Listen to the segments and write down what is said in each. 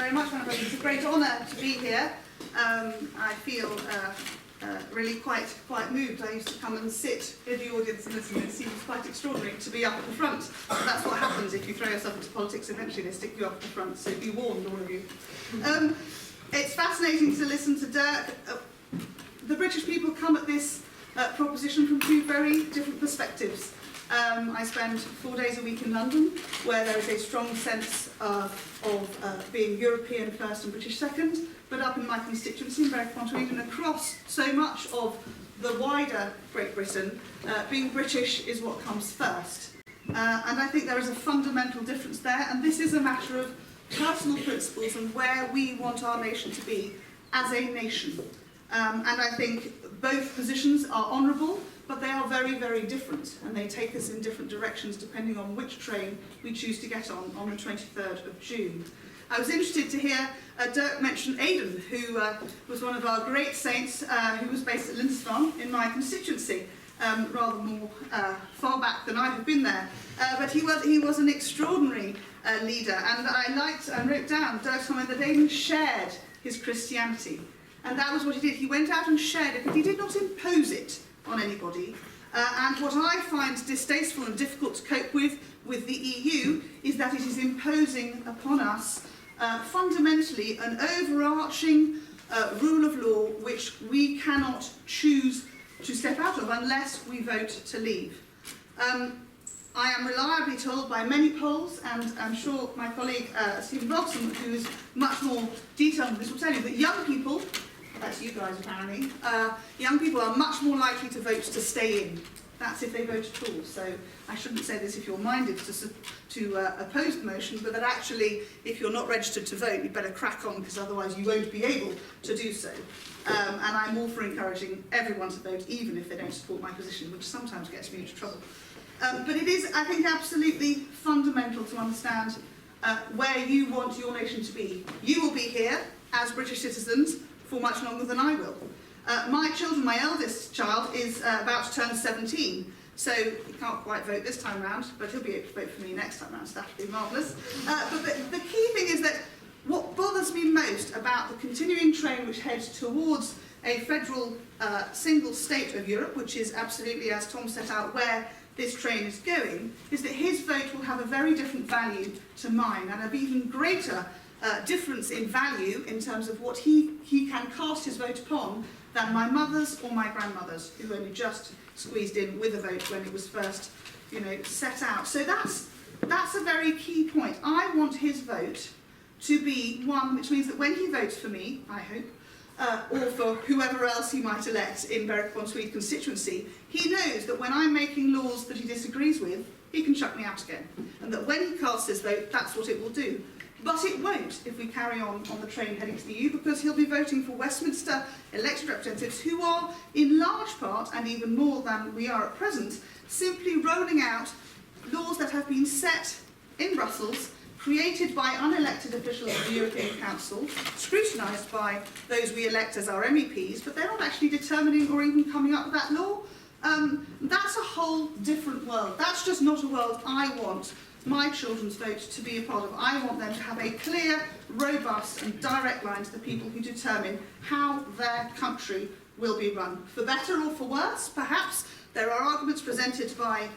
very much, Madam President. It's a great honour to be here. I feel really quite moved. I used to come and sit in the audience and listen. It seems quite extraordinary to be up at the front. But that's what happens if you throw yourself into politics. Eventually they stick you up at the front, so be warned, all of you. It's fascinating to listen to Dirk. The British people come at this proposition from two very different perspectives. I spend 4 days a week in London, where there is a strong sense of being European first and British second, but up in my constituency in Berwick-upon-Tweed and across so much of the wider Great Britain, being British is what comes first. And I think there is a fundamental difference there, and this is a matter of personal principles and where we want our nation to be as a nation. And I think both positions are honourable, but they are very, very different, and they take us in different directions depending on which train we choose to get on the 23rd of June. I was interested to hear Dirk mention Aidan, who was one of our great saints, who was based at Lindisfarne in my constituency, rather more far back than I have been there. But he was an extraordinary leader, and I wrote down Dirk's comment that Aidan shared his Christianity. And that was what he did. He went out and shared it, but he did not impose it on anybody. And what I find distasteful and difficult to cope with the EU is that it is imposing upon us fundamentally an overarching rule of law which we cannot choose to step out of unless we vote to leave. I am reliably told by many polls, and I'm sure my colleague Stephen Robson, who is much more detailed on this, will tell you that young people, that's you guys apparently, young people are much more likely to vote to stay in. That's if they vote at all. So I shouldn't say this if you're minded to oppose the motion, but that actually, if you're not registered to vote, you'd better crack on, because otherwise you won't be able to do so. And I'm all for encouraging everyone to vote, even if they don't support my position, which sometimes gets me into trouble. But it is, I think, absolutely fundamental to understand where you want your nation to be. You will be here as British citizens for much longer than I will. My children, my eldest child, is about to turn 17, so he can't quite vote this time round, but he'll be able to vote for me next time round, so that'll be marvellous. But the key thing is that what bothers me most about the continuing train which heads towards a federal single state of Europe, which is absolutely, as Tom set out, where this train is going, is that his vote will have a very different value to mine, and an even greater difference in value in terms of what he can cast his vote upon than my mother's or my grandmother's, who only just squeezed in with a vote when it was first, set out. So that's a very key point. I want his vote to be one which means that when he votes for me, I hope, or for whoever else he might elect in Berwick-upon-Tweed constituency, he knows that when I'm making laws that he disagrees with, he can chuck me out again. And that when he casts his vote, that's what it will do. But it won't if we carry on the train heading to the EU, because he'll be voting for Westminster elected representatives who are, in large part, and even more than we are at present, simply rolling out laws that have been set in Brussels, created by unelected officials of the European Council, scrutinised by those we elect as our MEPs, but they're not actually determining or even coming up with that law. That's a whole different world. That's just not a world I want my children's vote to be a part of. I want them to have a clear, robust and direct line to the people who determine how their country will be run. For better or for worse, perhaps. There are arguments presented by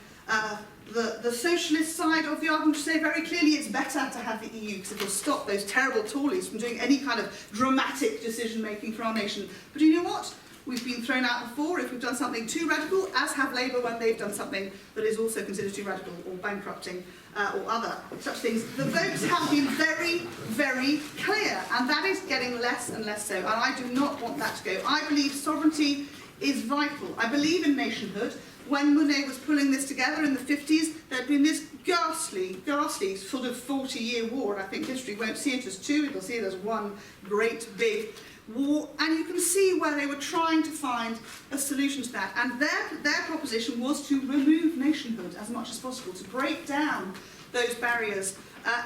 the socialist side of the argument to say very clearly it's better to have the EU because it will stop those terrible Tories from doing any kind of dramatic decision-making for our nation. But you know what? We've been thrown out before if we've done something too radical, as have Labour when they've done something that is also considered too radical or bankrupting or other such things. The votes have been very, very clear, and that is getting less and less so, and I do not want that to go. I believe sovereignty is vital. I believe in nationhood. When Monet was pulling this together in the 50s, there had been this ghastly sort of 40-year war, and I think history won't see it as two, it'll see it as one great big war, and you can see where they were trying to find a solution to that, and their proposition was to remove nationhood as much as possible, to break down those barriers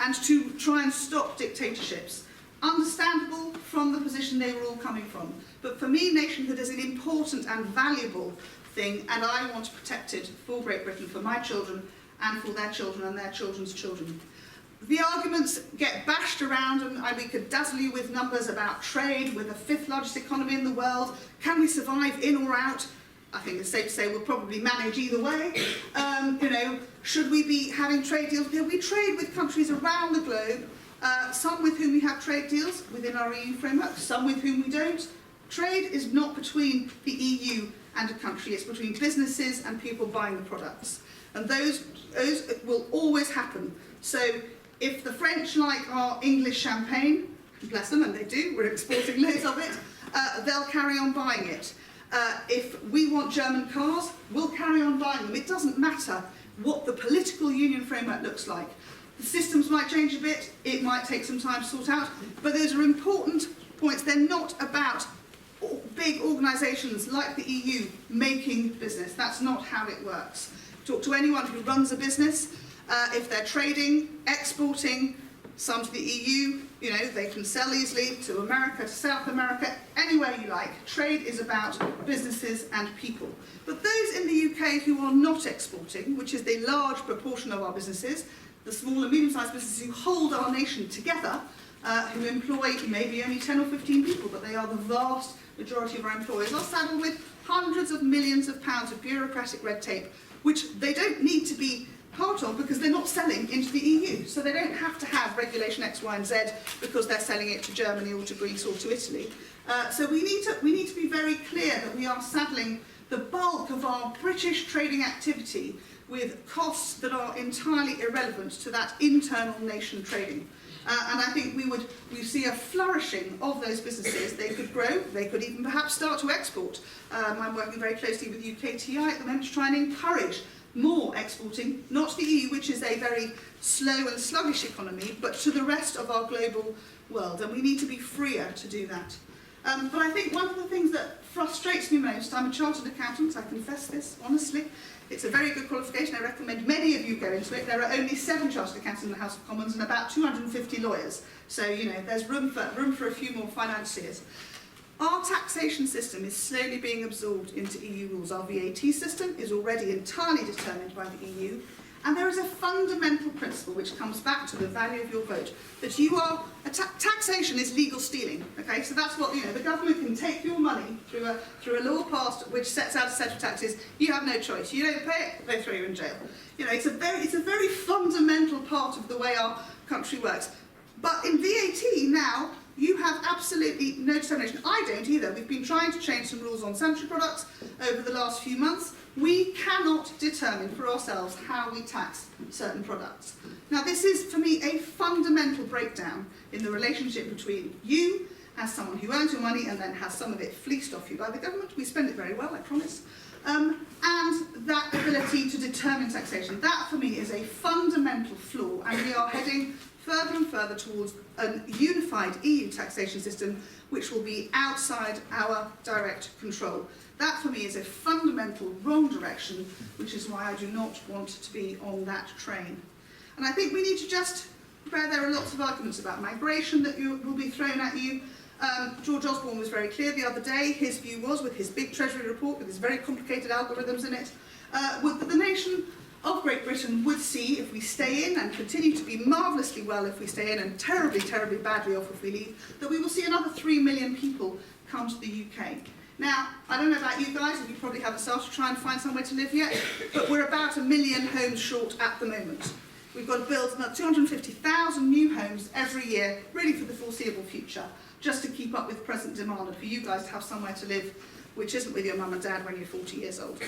and to try and stop dictatorships. Understandable from the position they were all coming from, but for me nationhood is an important and valuable thing, and I want to protect it for Great Britain, for my children and for their children and their children's children. The arguments get bashed around, and we could dazzle you with numbers about trade. We're the 5th largest economy in the world. Can we survive in or out? I think it's safe to say we'll probably manage either way. Should we be having trade deals? We trade with countries around the globe, some with whom we have trade deals within our EU framework, some with whom we don't. Trade is not between the EU and a country, it's between businesses and people buying the products. And those will always happen. So if the French like our English champagne, bless them, and they do, we're exporting loads of it, they'll carry on buying it. If we want German cars, we'll carry on buying them. It doesn't matter what the political union framework looks like. The systems might change a bit, it might take some time to sort out, but those are important points. They're not about big organisations like the EU making business. That's not how it works. Talk to anyone who runs a business. If they're trading, exporting, some to the EU, they can sell easily to America, to South America, anywhere you like. Trade is about businesses and people. But those in the UK who are not exporting, which is the large proportion of our businesses, the small and medium-sized businesses who hold our nation together, who employ maybe only 10 or 15 people, but they are the vast majority of our employers, are saddled with hundreds of millions of pounds of bureaucratic red tape, which they don't need to be part of because they're not selling into the EU. So they don't have to have regulation X, Y and Z because they're selling it to Germany or to Greece or to Italy. So we need to be very clear that we are saddling the bulk of our British trading activity with costs that are entirely irrelevant to that internal nation trading. And I think we see a flourishing of those businesses. They could grow, they could even perhaps start to export. I'm working very closely with UKTI at the moment to try and encourage more exporting, not to the EU, which is a very slow and sluggish economy, but to the rest of our global world. And we need to be freer to do that. But I think one of the things that frustrates me most, I'm a chartered accountant, I confess this honestly, it's a very good qualification, I recommend many of you go into it. There are only 7 chartered accountants in the House of Commons and about 250 lawyers, so there's room for a few more financiers. Our taxation system is slowly being absorbed into EU rules. Our VAT system is already entirely determined by the EU, and there is a fundamental principle which comes back to the value of your vote, that you are, taxation is legal stealing, okay? So that's what, the government can take your money through a law passed which sets out a set of taxes. You have no choice. You don't pay it, they throw you in jail. It's a very fundamental part of the way our country works. But in VAT now, you have absolutely no determination. I don't either. We've been trying to change some rules on sanitary products over the last few months. We cannot determine for ourselves how we tax certain products. Now, this is, for me, a fundamental breakdown in the relationship between you, as someone who earns your money and then has some of it fleeced off you by the government. We spend it very well, I promise. And that ability to determine taxation. That, for me, is a fundamental flaw, and we are heading further and further towards a unified EU taxation system which will be outside our direct control. That for me is a fundamental wrong direction, which is why I do not want to be on that train. And I think we need to just, there are lots of arguments about migration that will be thrown at you. George Osborne was very clear the other day. His view was, with his big Treasury report with his very complicated algorithms in it, that the nation of Great Britain would see, if we stay in, and continue to be marvellously well if we stay in, and terribly, terribly badly off if we leave, that we will see another 3 million people come to the UK. Now, I don't know about you guys, and you probably haven't started to try and find somewhere to live yet, but we're about 1 million homes short at the moment. We've got to build about 250,000 new homes every year, really for the foreseeable future, just to keep up with present demand and for you guys to have somewhere to live which isn't with your mum and dad when you're 40 years old.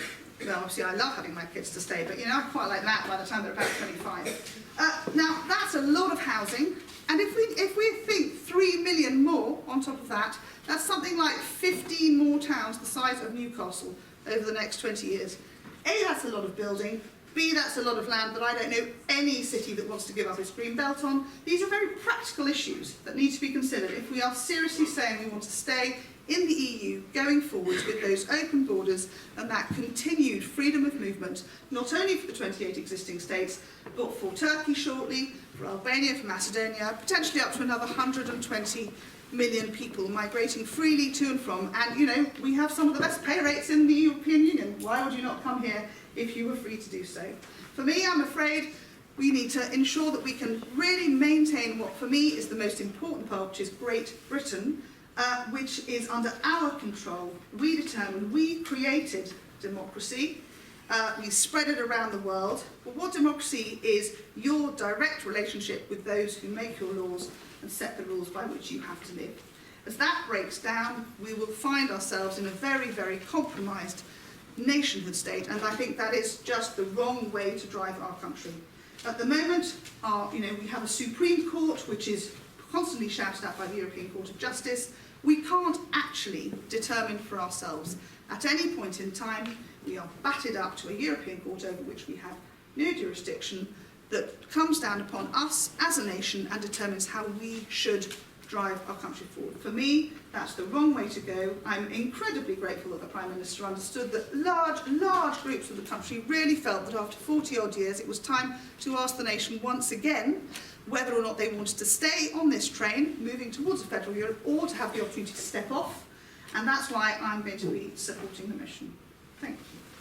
Well, obviously I love having my kids to stay, but I quite like that by the time they're about 25. Now, that's a lot of housing, and if we think 3 million more on top of that, that's something like 15 more towns the size of Newcastle over the next 20 years. A, that's a lot of building. B, that's a lot of land that I don't know any city that wants to give up its green belt on. These are very practical issues that need to be considered if we are seriously saying we want to stay in the EU going forwards with those open borders and that continued freedom of movement, not only for the 28 existing states, but for Turkey shortly, for Albania, for Macedonia, potentially up to another 120 million people migrating freely to and from. And, we have some of the best pay rates in the European Union. Why would you not come here if you were free to do so? For me, I'm afraid We need to ensure that we can really maintain what for me is the most important part, which is Great Britain, which is under our control. We determined, we created democracy, we spread it around the world. But what democracy is your direct relationship with those who make your laws and set the rules by which you have to live. As that breaks down, we will find ourselves in a very, very compromised nationhood state, and I think that is just the wrong way to drive our country. At the moment, we have a Supreme Court which is constantly shouted at by the European Court of Justice. We can't actually determine for ourselves. At any point in time, we are batted up to a European Court over which we have no jurisdiction, that comes down upon us as a nation and determines how we should drive our country forward. For me, that's the wrong way to go. I'm incredibly grateful that the Prime Minister understood that large groups of the country really felt that after 40 odd years it was time to ask the nation once again whether or not they wanted to stay on this train moving towards a federal Europe or to have the opportunity to step off, and that's why I'm going to be supporting the mission. Thank you.